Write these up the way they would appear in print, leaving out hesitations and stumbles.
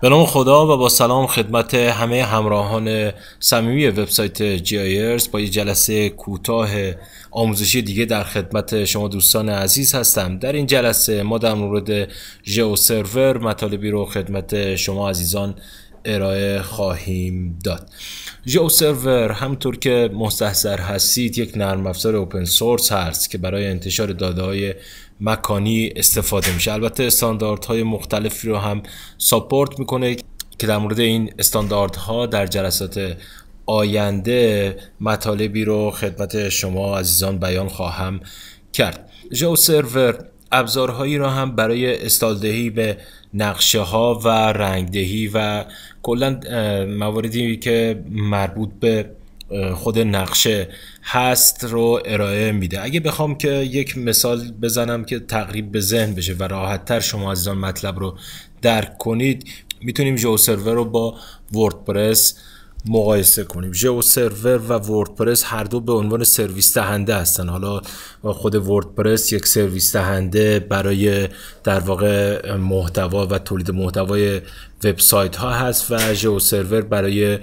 به نام خدا و با سلام خدمت همه همراهان صمیمی وبسایت GIS. با یه جلسه کوتاه آموزشی دیگه در خدمت شما دوستان عزیز هستم. در این جلسه ما در مورد ژئو سرور مطالبی رو خدمت شما عزیزان ارائه خواهیم داد. ژئو سرور همونطور که مستحضر هستید یک نرم افزار اوپن سورس هست که برای انتشار داده‌های مکانی استفاده میشه. البته استانداردهای مختلفی رو هم ساپورت میکنه که در مورد این استانداردها در جلسات آینده مطالبی رو خدمت شما عزیزان بیان خواهم کرد. ژئو سرور ابزارهایی را هم برای استالدهی به نقشه ها و رنگدهی و کلا مواردی که مربوط به خود نقشه هست رو ارائه میده. اگه بخوام که یک مثال بزنم که تقریب به ذهن بشه و راحت تر شما عزیزان مطلب رو درک کنید، میتونیم ژئو سرور رو با وردپرس مقایسه کنیم. ژئو سرور و وردپرس هر دو به عنوان سرویس دهنده هستن. حالا خود وردپرس یک سرویس دهنده برای در واقع محتوا و تولید محتوای وبسایت ها هست و ژئو سرور برای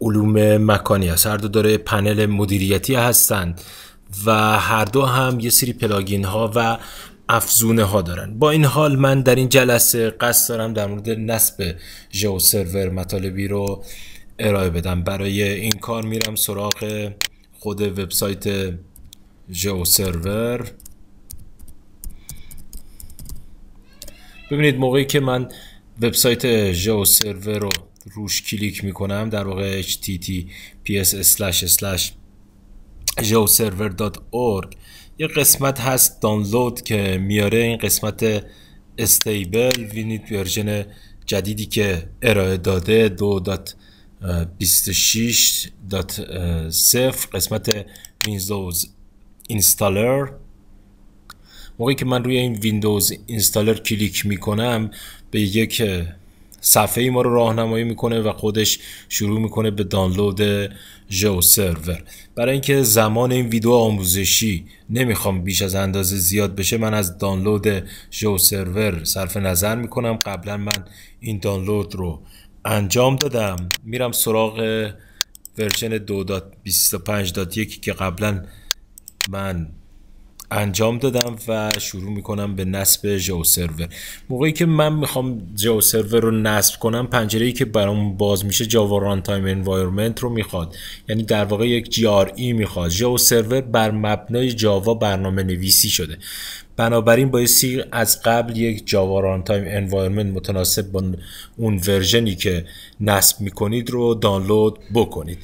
علوم مکانی هست. هر دو داره پنل مدیریتی هستند و هر دو هم یه سری پلاگین ها و افزونه ها دارن. با این حال من در این جلسه قصد دارم در مورد نصب ژئو سرور مطالبی رو ارائه بدم. برای این کار میرم سراغ خود وبسایت ژئو سرور. ببینید موقعی که من وبسایت ژئو سرور رو روش کلیک میکنم، در واقع https://geoserver.org، یه قسمت هست دانلود که میاره. این قسمت استیبل ببینید ورژن جدیدی که ارائه داده 2.26.0 قسمت ویندوز اینستالر. موقعی که من روی این ویندوز اینستالر کلیک میکنم به یک صفحه ای ما رو راهنمایی میکنه و خودش شروع میکنه به دانلود ژئو سرور. برای اینکه زمان این ویدیو آموزشی نمیخوام بیش از اندازه زیاد بشه، من از دانلود ژئو سرور صرف نظر میکنم. قبلا من این دانلود رو انجام دادم. میرم سراغ ورژن 2.25.1 که قبلا من انجام دادم و شروع میکنم به نصب ژئو سرور. موقعی که من میخوام ژئو سرور رو نصب کنم، پنجره‌ای که برام باز میشه جاوا ران تایم انوایرمنت رو میخواد، یعنی در واقع یک GRE میخواد. ژئو سرور بر مبنای جاوا برنامه نویسی شده، بنابراین بایستی از قبل یک جاوا ران تایم انوایرمنت متناسب با اون ورژنی که نصب میکنید رو دانلود بکنید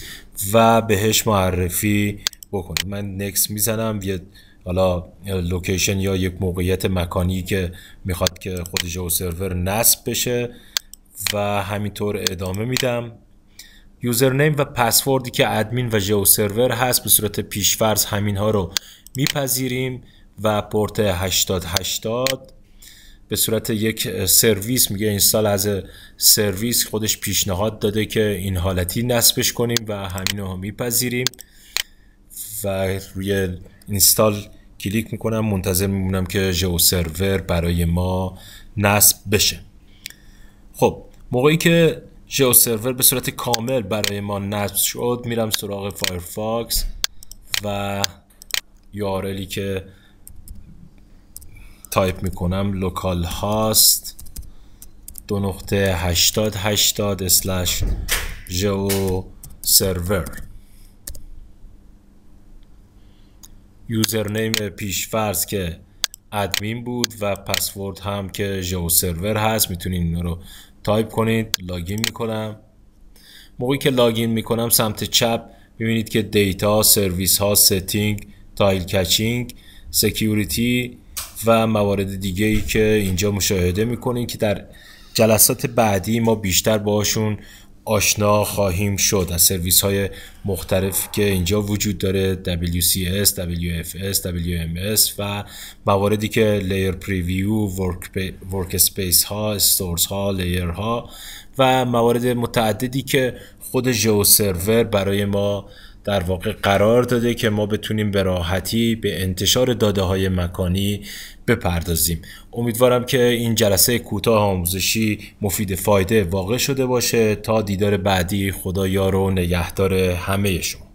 و بهش معرفی بکنید. من نکست میزنم. یه حالا لوکیشن یا یک موقعیت مکانی که میخواد که خود ژئو سرور نصب بشه و همینطور ادامه میدم. یوزرنیم و پسوردی که ادمین و ژئو سرور هست به صورت پیشفرض همین ها رو میپذیریم و پورت 8080 به صورت یک سرویس میگه اینستال از سرویس، خودش پیشنهاد داده که این حالتی نصبش کنیم و همین رو میپذیریم و روی اینستال کلیک میکنم. منتظر میمونم که ژئو سرور برای ما نصب بشه. خب موقعی که ژئو سرور به صورت کامل برای ما نصب شد، میرم سراغ فایرفاکس و URLی که تایپ میکنم لوکال هاست 2.8080/ژئو سرور. یوزرنیم پیشفرض که ادمین بود و پسورد هم که ژئو سرور هست. میتونید این رو تایپ کنید. لاگین میکنم. موقعی که لاگین میکنم سمت چپ ببینید که دیتا، سرویس ها، ستینگ، تایل کچینگ، سکیوریتی و موارد دیگه ای که اینجا مشاهده میکنید که در جلسات بعدی ما بیشتر باشون آشنا خواهیم شد. از سرویس های مختلفی که اینجا وجود داره، WCS، WFS، WMS و مواردی که لیر پریویو، ورک اسپیس ها، استورز ها، لیر ها و موارد متعددی که خود ژئو سرور برای ما در واقع قرار داده که ما بتونیم به راحتی به انتشار داده‌های مکانی بپردازیم. امیدوارم که این جلسه کوتاه آموزشی مفید فایده واقع شده باشه. تا دیدار بعدی، خدا یار و نگهدار همه شما.